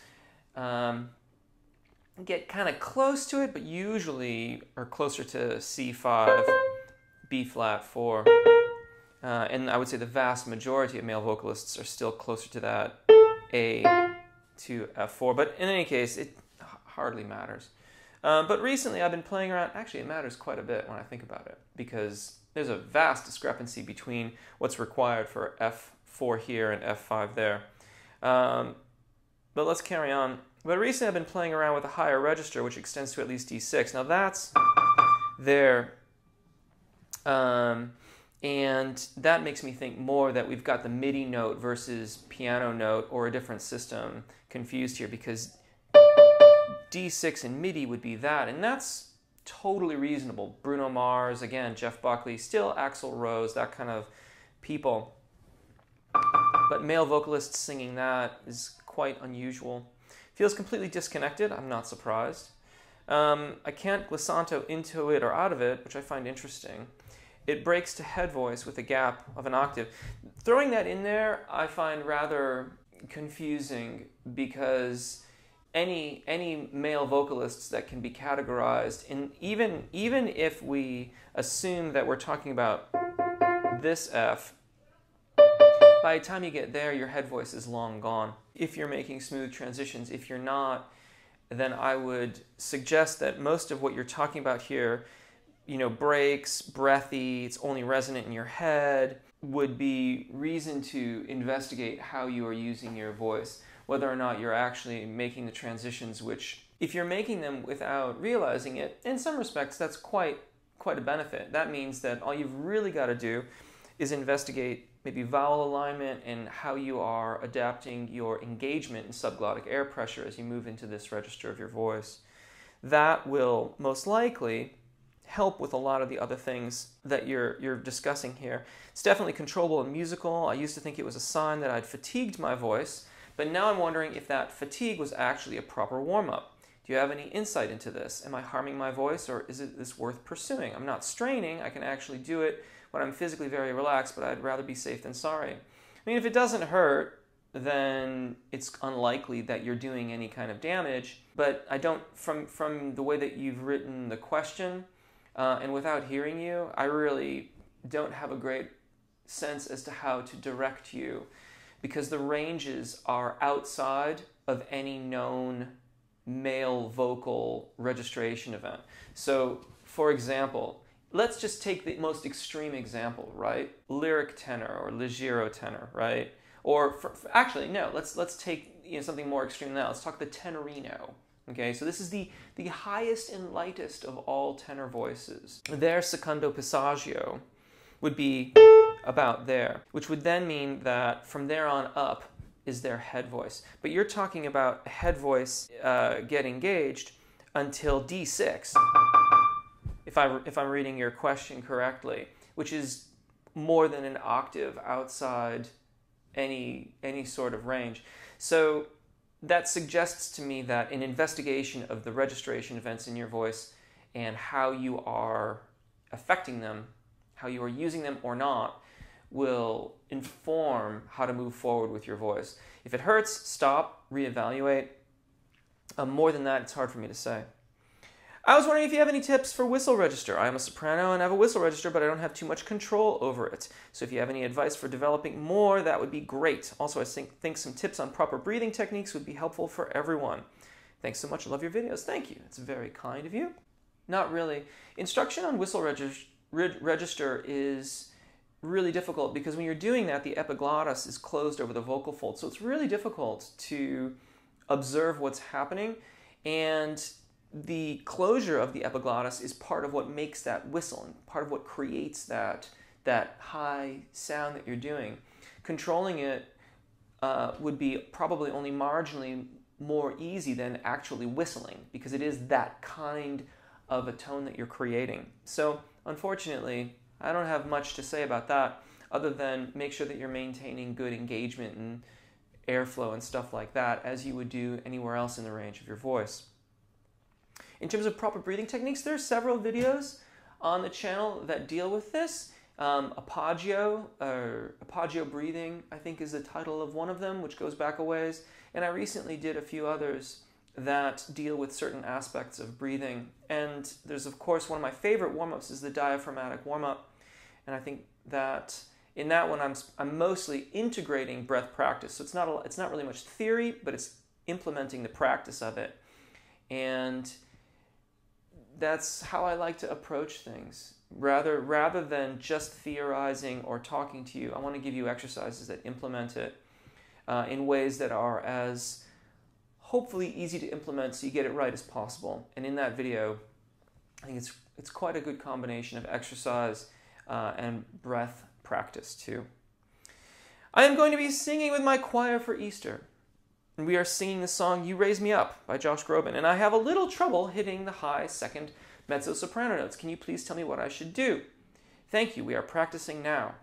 get kind of close to it, but usually are closer to C5, B flat 4. And I would say the vast majority of male vocalists are still closer to that A to F4. But in any case, it hardly matters. But recently I've been playing around. Actually, it matters quite a bit when I think about it, because there's a vast discrepancy between what's required for F4 here and F5 there. But let's carry on. But recently I've been playing around with a higher register, which extends to at least D6. Now that's there. And that makes me think more that we've got the MIDI note versus piano note or a different system confused here, because D6 in MIDI would be that, and that's totally reasonable. Bruno Mars, again, Jeff Buckley, still Axl Rose, that kind of people. But male vocalists singing that is quite unusual. Feels completely disconnected, I'm not surprised. I can't glissando into it or out of it, which I find interesting. It breaks to head voice with a gap of an octave. Throwing that in there I find rather confusing, because any male vocalists that can be categorized, in even if we assume that we're talking about this F, by the time you get there, your head voice is long gone. If you're making smooth transitions, if you're not, then I would suggest that most of what you're talking about here, you know, breaks, breathy, it's only resonant in your head, would be reason to investigate how you are using your voice, whether or not you're actually making the transitions, which, if you're making them without realizing it, in some respects, that's quite a benefit. That means that all you've really got to do is investigate maybe vowel alignment and how you are adapting your engagement in subglottic air pressure as you move into this register of your voice. That will most likely help with a lot of the other things that you're discussing here. It's definitely controllable and musical. I used to think it was a sign that I'd fatigued my voice, but now I'm wondering if that fatigue was actually a proper warm-up. Do you have any insight into this? Am I harming my voice, or is this worth pursuing? I'm not straining. I can actually do it when I'm physically very relaxed, but I'd rather be safe than sorry. I mean, if it doesn't hurt, then it's unlikely that you're doing any kind of damage, but I don't, from the way that you've written the question, and without hearing you, I really don't have a great sense as to how to direct you, because the ranges are outside of any known male vocal registration event. So, for example, let's just take the most extreme example, right? Lyric tenor or leggero tenor, right? Or actually, no, let's take something more extreme than that. Let's talk the tenorino. Okay, so this is the highest and lightest of all tenor voices. Their Secondo Passaggio would be about there, which would then mean that from there on up is their head voice. But you're talking about head voice get engaged until D6, if I'm reading your question correctly, which is more than an octave outside any sort of range. So that suggests to me that an investigation of the registration events in your voice and how you are affecting them, how you are using them or not, will inform how to move forward with your voice. If it hurts, stop, reevaluate. More than that, it's hard for me to say. I was wondering if you have any tips for whistle register. I am a soprano and have a whistle register, but I don't have too much control over it. So if you have any advice for developing more, that would be great. Also, I think some tips on proper breathing techniques would be helpful for everyone. Thanks so much. I love your videos. Thank you. It's very kind of you. Not really. Instruction on whistle register is really difficult, because when you're doing that, the epiglottis is closed over the vocal fold. So it's really difficult to observe what's happening, and the closure of the epiglottis is part of what makes that whistle and part of what creates that high sound that you're doing. Controlling it would be probably only marginally more easy than actually whistling, because it is that kind of a tone that you're creating. So unfortunately, I don't have much to say about that, other than make sure that you're maintaining good engagement and airflow and stuff like that, as you would do anywhere else in the range of your voice. In terms of proper breathing techniques, there are several videos on the channel that deal with this. Appoggio breathing, I think, is the title of one of them, which goes back a ways. And I recently did a few others that deal with certain aspects of breathing. And there's, of course, one of my favorite warm-ups is the diaphragmatic warm-up. And I think that in that one, I'm mostly integrating breath practice. So it's not really much theory, but it's implementing the practice of it. And that's how I like to approach things. Rather than just theorizing or talking to you, I want to give you exercises that implement it in ways that are as hopefully easy to implement so you get it right as possible. And in that video, I think it's quite a good combination of exercise and breath practice too. I am going to be singing with my choir for Easter. And we are singing the song You Raise Me Up by Josh Groban. And I have a little trouble hitting the high second mezzo soprano notes. Can you please tell me what I should do? Thank you. We are practicing now.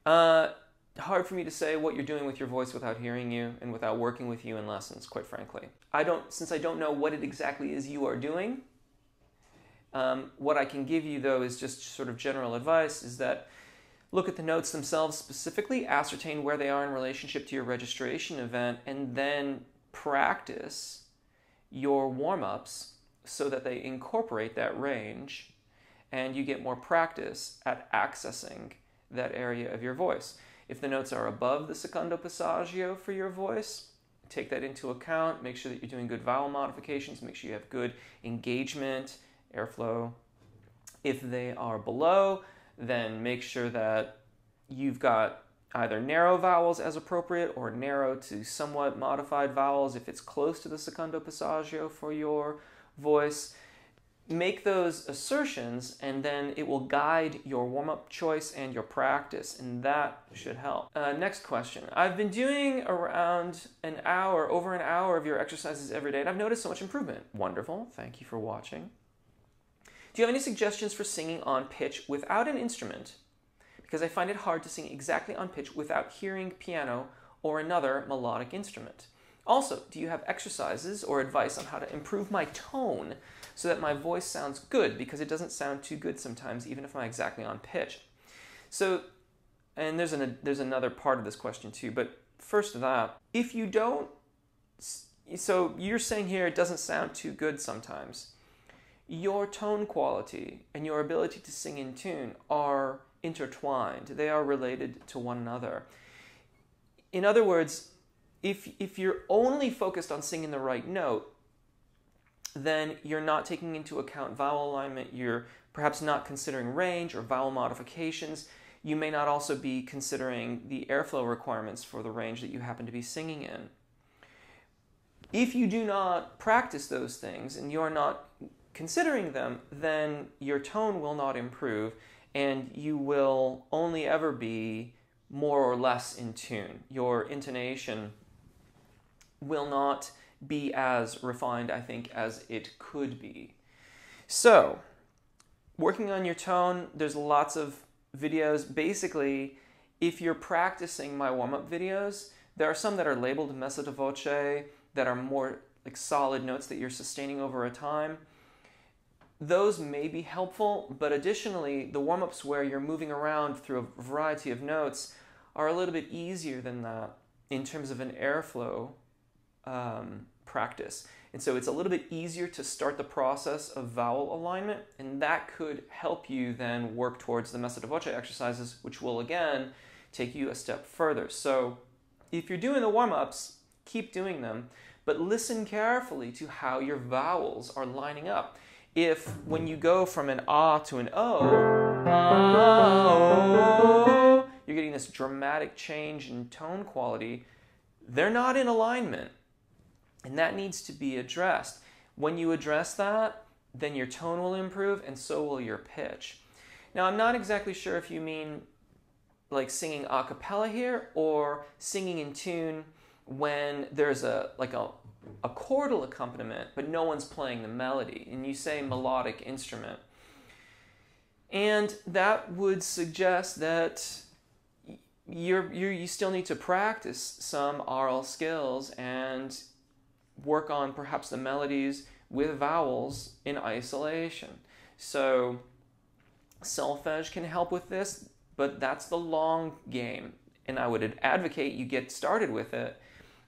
Hard for me to say what you're doing with your voice without hearing you and without working with you in lessons, quite frankly. Since I don't know what it exactly is you are doing, what I can give you, though, is just sort of general advice, is that look at the notes themselves specifically, ascertain where they are in relationship to your registration event, and then practice your warm-ups so that they incorporate that range and you get more practice at accessing that area of your voice. If the notes are above the Secondo Passaggio for your voice, take that into account. Make sure that you're doing good vowel modifications. Make sure you have good engagement, airflow. If they are below, then make sure that you've got either narrow vowels as appropriate or narrow to somewhat modified vowels if it's close to the Secondo Passaggio for your voice. Make those assertions and then it will guide your warm-up choice and your practice, and that should help. Next question. I've been doing around over an hour of your exercises every day and I've noticed so much improvement. Wonderful. Thank you for watching. Do you have any suggestions for singing on pitch without an instrument? Because I find it hard to sing exactly on pitch without hearing piano or another melodic instrument. Also, do you have exercises or advice on how to improve my tone so that my voice sounds good? Because it doesn't sound too good sometimes, even if I'm exactly on pitch. So, and there's another part of this question too, but first to that, if you don't, so you're saying here it doesn't sound too good sometimes. Your tone quality and your ability to sing in tune are intertwined. They are related to one another. In other words, if you're only focused on singing the right note, then you're not taking into account vowel alignment, you're perhaps not considering range or vowel modifications. You may not also be considering the airflow requirements for the range that you happen to be singing in. If you do not practice those things and you're not considering them, then your tone will not improve and you will only ever be more or less in tune. Your intonation will not be as refined, I think, as it could be. So, working on your tone, there's lots of videos. Basically, if you're practicing my warm-up videos, there are some that are labeled mezzo di voce that are more like solid notes that you're sustaining over a time. Those may be helpful, but additionally, the warm-ups where you're moving around through a variety of notes are a little bit easier than that in terms of an airflow practice. And so it's a little bit easier to start the process of vowel alignment, and that could help you then work towards the mezzo di voce exercises, which will again take you a step further. So if you're doing the warm-ups, keep doing them, but listen carefully to how your vowels are lining up. If when you go from an ah to an oh, you're getting this dramatic change in tone quality, they're not in alignment. And that needs to be addressed. When you address that, then your tone will improve and so will your pitch. Now, I'm not exactly sure if you mean like singing a cappella here or singing in tune when there's a chordal accompaniment, but no one's playing the melody, and you say melodic instrument. And that would suggest that you still need to practice some aural skills and work on perhaps the melodies with vowels in isolation. So solfege can help with this, but that's the long game, and I would advocate you get started with it.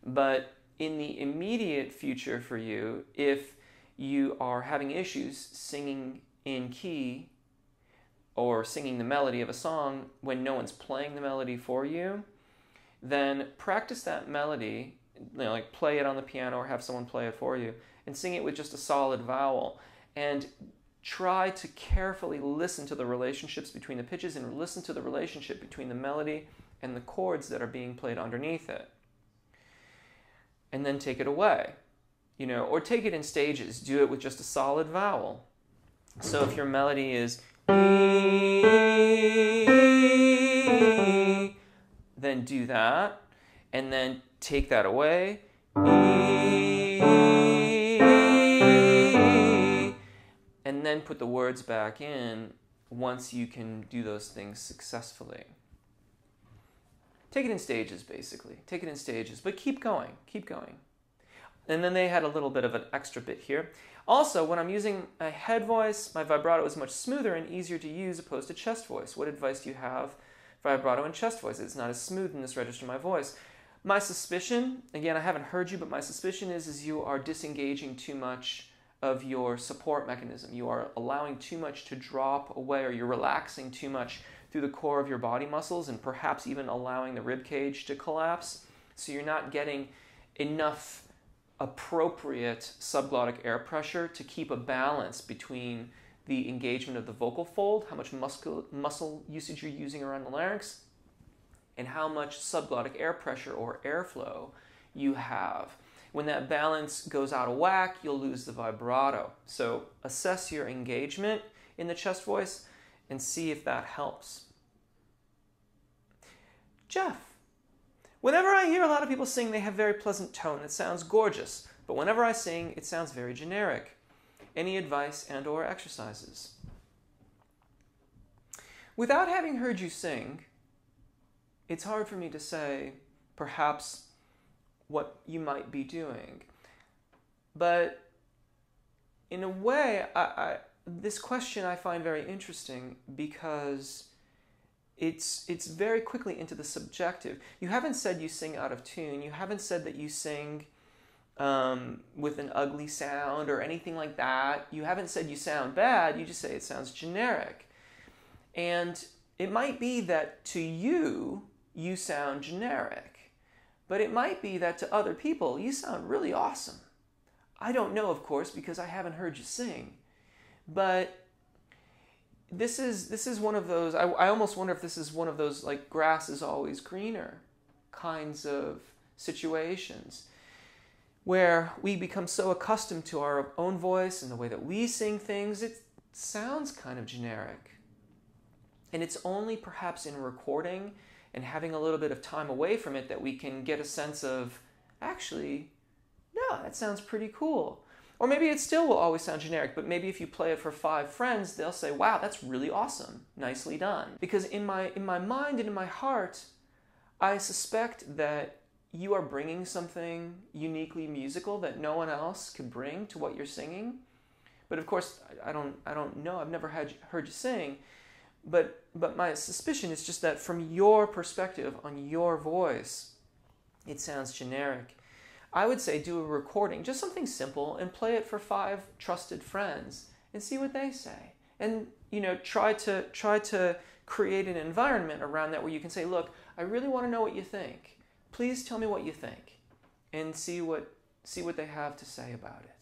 But in the immediate future for you, if you are having issues singing in key or singing the melody of a song when no one's playing the melody for you, then practice that melody, like play it on the piano or have someone play it for you, and sing it with just a solid vowel. And try to carefully listen to the relationships between the pitches and listen to the relationship between the melody and the chords that are being played underneath it. And then take it away, or take it in stages. Do it with just a solid vowel. So if your melody is E, then do that, and then take that away, E, and then put the words back in once you can do those things successfully. Take it in stages, basically. Take it in stages, but keep going, keep going. And then they had a little bit of an extra bit here. Also, when I'm using a head voice, my vibrato is much smoother and easier to use opposed to chest voice. What advice do you have for vibrato and chest voice? It's not as smooth in this register of my voice. My suspicion, again, I haven't heard you, but my suspicion is you are disengaging too much of your support mechanism. You are allowing too much to drop away, or you're relaxing too much through the core of your body muscles, and perhaps even allowing the rib cage to collapse. So you're not getting enough appropriate subglottic air pressure to keep a balance between the engagement of the vocal fold, how much muscle usage you're using around the larynx, and how much subglottic air pressure or airflow you have. When that balance goes out of whack, you'll lose the vibrato. So assess your engagement in the chest voice and see if that helps. Jeff, whenever I hear a lot of people sing, they have very pleasant tone. It sounds gorgeous. But whenever I sing, it sounds very generic. Any advice and/or exercises? Without having heard you sing, it's hard for me to say perhaps what you might be doing. But in a way, this question I find very interesting because it's very quickly into the subjective. You haven't said you sing out of tune. You haven't said that you sing with an ugly sound or anything like that. You haven't said you sound bad. You just say it sounds generic. And it might be that to you, you sound generic. But it might be that to other people, you sound really awesome. I don't know, of course, because I haven't heard you sing. But this is one of those, I almost wonder if this is one of those like grass is always greener kinds of situations where we become so accustomed to our own voice and the way that we sing things, it sounds kind of generic. And it's only perhaps in recording and having a little bit of time away from it that we can get a sense of, actually, no, that sounds pretty cool. Or maybe it still will always sound generic, but maybe if you play it for 5 friends, they'll say, wow, that's really awesome. Nicely done. Because in my mind and in my heart, I suspect that you are bringing something uniquely musical that no one else could bring to what you're singing. But of course, I don't know. I've never heard you sing. But my suspicion is just that from your perspective on your voice, it sounds generic. I would say do a recording, just something simple, and play it for 5 trusted friends and see what they say. And try to create an environment around that where you can say, look, I really want to know what you think. Please tell me what you think, and see what they have to say about it.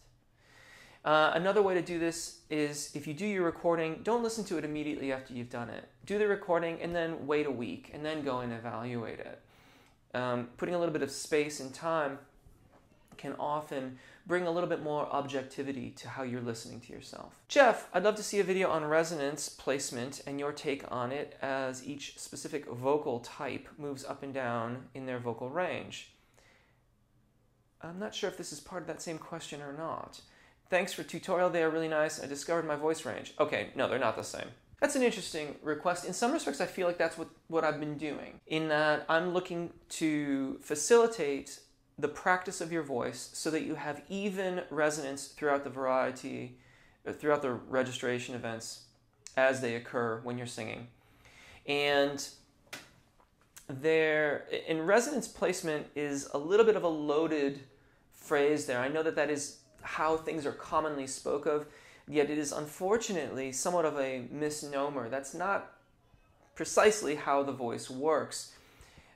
Another way to do this is if you do your recording, don't listen to it immediately after you've done it. Do the recording and then wait a week and then go and evaluate it. Putting a little bit of space and time can often bring a little bit more objectivity to how you're listening to yourself. Jeff, I'd love to see a video on resonance placement and your take on it as each specific vocal type moves up and down in their vocal range. I'm not sure if this is part of that same question or not. Thanks for tutorial, they are really nice. I discovered my voice range. Okay, no, they're not the same. That's an interesting request. In some respects, I feel like that's what I've been doing, in that I'm looking to facilitate the practice of your voice so that you have even resonance throughout the throughout the registration events as they occur when you're singing. And resonance placement is a little bit of a loaded phrase there. I know that is how things are commonly spoke of, yet it is unfortunately somewhat of a misnomer. That's not precisely how the voice works.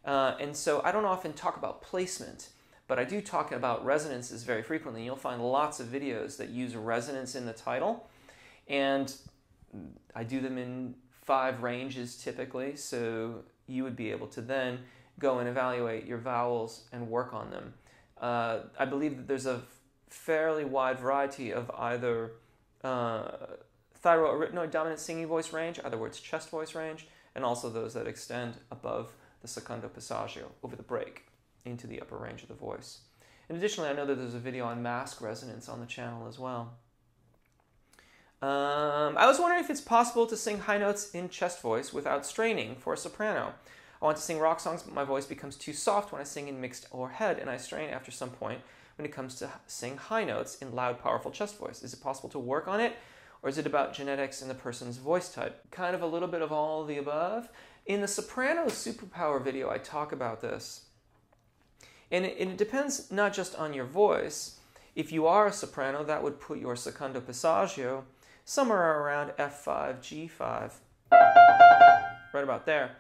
And so I don't often talk about placement, but I do talk about resonances very frequently. You'll find lots of videos that use resonance in the title. And I do them in 5 ranges typically, so you would be able to then go and evaluate your vowels and work on them. I believe that there's a fairly wide variety of either thyroarytenoid dominant singing voice range, other words chest voice range, and also those that extend above the Secondo Passaggio over the break into the upper range of the voice. And additionally, I know that there's a video on mask resonance on the channel as well. I was wondering if it's possible to sing high notes in chest voice without straining for a soprano. I want to sing rock songs, but my voice becomes too soft when I sing in mixed or head, and I strain after some point when it comes to sing high notes in loud, powerful chest voice. Is it possible to work on it, or is it about genetics and the person's voice type? Kind of a little bit of all of the above. In the soprano superpower video, I talk about this. And it depends not just on your voice. If you are a soprano, that would put your Secondo Passaggio somewhere around F5, G5, right about there.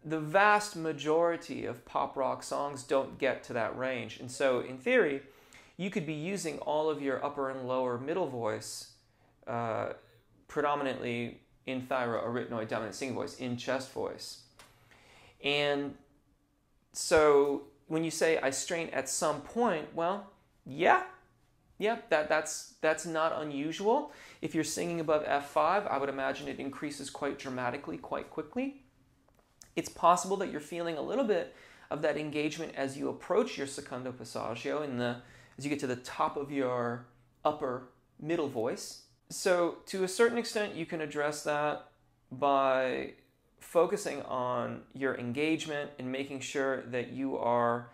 The vast majority of pop rock songs don't get to that range. And so, in theory, you could be using all of your upper and lower middle voice predominantly in thyroarytenoid dominant singing voice, in chest voice. And so when you say I strain at some point, well, yeah, that's not unusual. If you're singing above F5, I would imagine it increases quite dramatically, quite quickly. It's possible that you're feeling a little bit of that engagement as you approach your Secondo Passaggio, as you get to the top of your upper middle voice. So to a certain extent, you can address that by focusing on your engagement and making sure that you are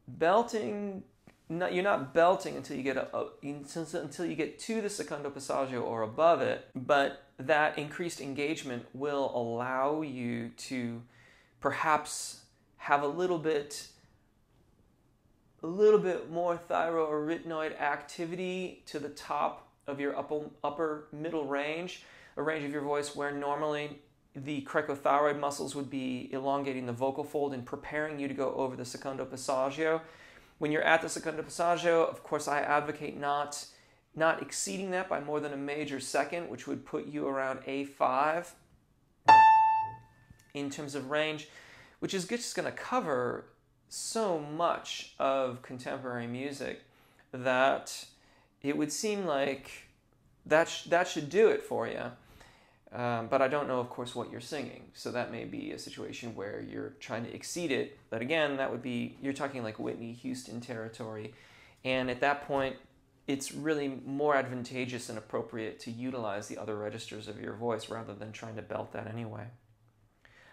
belting. You're not belting until you get until you get to the Secondo Passaggio or above it, but that increased engagement will allow you to perhaps have a little bit more thyroarytenoid activity to the top of your upper middle range, a range of your voice where normally the cricothyroid muscles would be elongating the vocal fold and preparing you to go over the Secondo Passaggio. When you're at the Secondo Passaggio, of course, I advocate not exceeding that by more than a major second, which would put you around A5 in terms of range, which is just going to cover so much of contemporary music that it would seem like that should do it for you. But I don't know, of course, what you're singing. So that may be a situation where you're trying to exceed it. But again, that would be, you're talking like Whitney Houston territory. And at that point, it's really more advantageous and appropriate to utilize the other registers of your voice rather than trying to belt that anyway.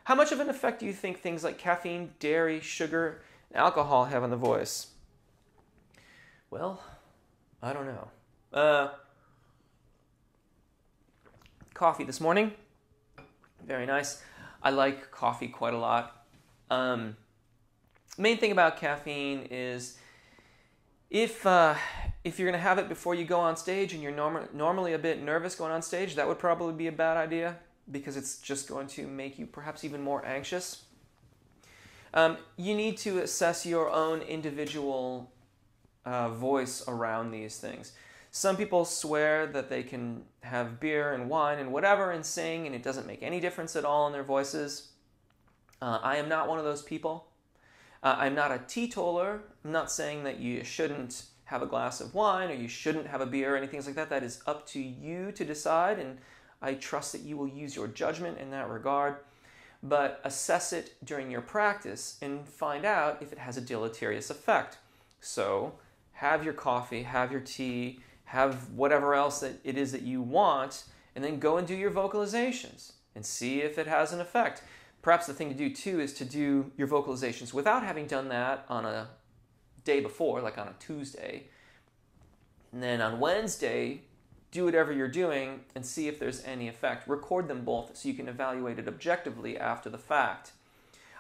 How much of an effect do you think things like caffeine, dairy, sugar, and alcohol have on the voice? Well, I don't know. Coffee this morning. Very nice. I like coffee quite a lot. Main thing about caffeine is if you're going to have it before you go on stage and you're normally a bit nervous going on stage, that would probably be a bad idea because it's just going to make you perhaps even more anxious. You need to assess your own individual voice around these things. Some people swear that they can have beer and wine and whatever and sing and it doesn't make any difference at all in their voices. I am not one of those people. I'm not a teetotaler. I'm not saying that you shouldn't have a glass of wine or you shouldn't have a beer or anything like that. That is up to you to decide, and I trust that you will use your judgment in that regard. But assess it during your practice and find out if it has a deleterious effect. So have your coffee, have your tea, have whatever else that it is that you want, and then go and do your vocalizations and see if it has an effect. Perhaps the thing to do too is to do your vocalizations without having done that on a day before, like on a Tuesday. And then on Wednesday, do whatever you're doing and see if there's any effect. Record them both so you can evaluate it objectively after the fact.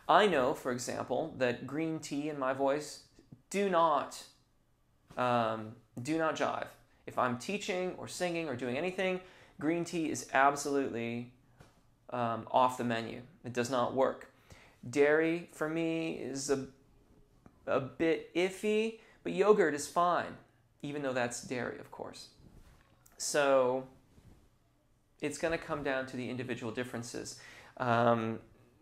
I know, for example, that green tea and my voice do not jive. If I'm teaching or singing or doing anything, green tea is absolutely off the menu. It does not work. Dairy, for me, is a bit iffy, but yogurt is fine, even though that's dairy, of course. So it's going to come down to the individual differences.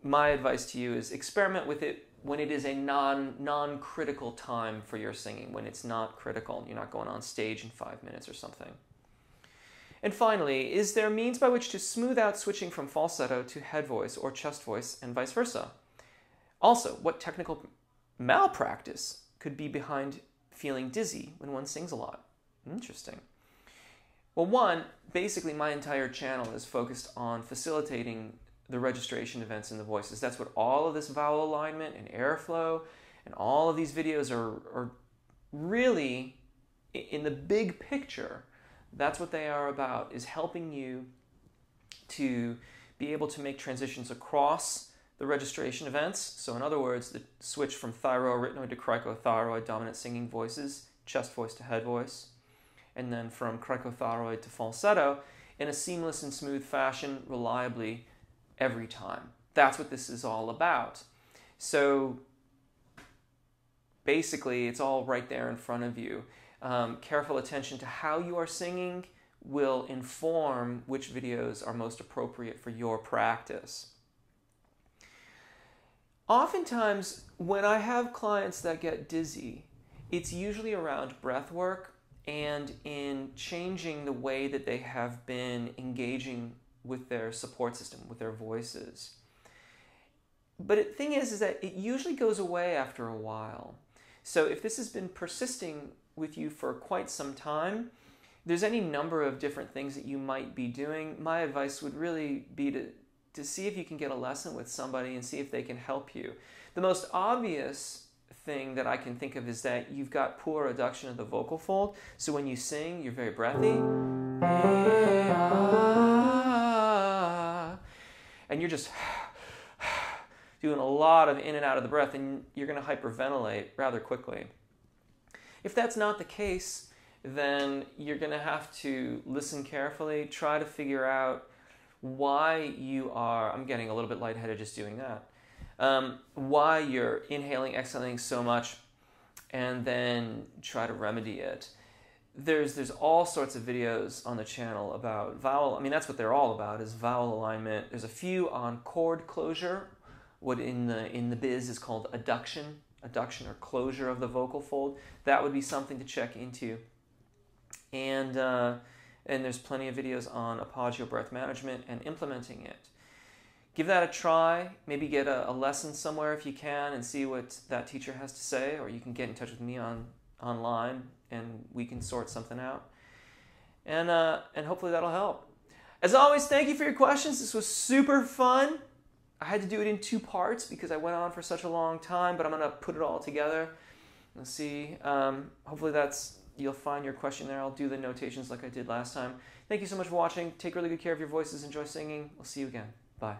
My advice to you is experiment with it when it is a non-critical time for your singing, when it's not critical. You're not going on stage in 5 minutes or something. And finally, is there means by which to smooth out switching from falsetto to head voice or chest voice and vice versa? Also, what technical malpractice could be behind feeling dizzy when one sings a lot? Interesting. Well, one, basically my entire channel is focused on facilitating the registration events in the voices. That's what all of this vowel alignment and airflow and all of these videos are really, in the big picture, that's what they are about, is helping you to be able to make transitions across the registration events. So in other words, the switch from thyroarytenoid to cricothyroid dominant singing voices, chest voice to head voice, and then from cricothyroid to falsetto in a seamless and smooth fashion, reliably, every time. That's what this is all about. So basically, it's all right there in front of you. Careful attention to how you are singing will inform which videos are most appropriate for your practice. Oftentimes, when I have clients that get dizzy, it's usually around breath work and in changing the way that they have been engaging with their support system, with their voices. But the thing is that it usually goes away after a while. So if this has been persisting with you for quite some time, there's any number of different things that you might be doing. My advice would really be to see if you can get a lesson with somebody and see if they can help you. The most obvious thing that I can think of is that you've got poor adduction of the vocal fold. So when you sing, you're very breathy. And you're just doing a lot of in and out of the breath, and you're going to hyperventilate rather quickly. If that's not the case, then you're going to have to listen carefully, try to figure out why you are, I'm getting a little bit lightheaded just doing that, why you're inhaling, exhaling so much, and then try to remedy it. There's all sorts of videos on the channel about vowel. I mean, that's what they're all about, is vowel alignment. There's a few on chord closure, what in the biz is called adduction or closure of the vocal fold. That would be something to check into. And there's plenty of videos on apagio breath management and implementing it. Give that a try. Maybe get a lesson somewhere if you can and see what that teacher has to say, or you can get in touch with me online and we can sort something out. And hopefully that'll help. As always, thank you for your questions. This was super fun. I had to do it in 2 parts because I went on for such a long time, but I'm going to put it all together. Let's see. Hopefully you'll find your question there. I'll do the notations like I did last time. Thank you so much for watching. Take really good care of your voices. Enjoy singing. We'll see you again. Bye.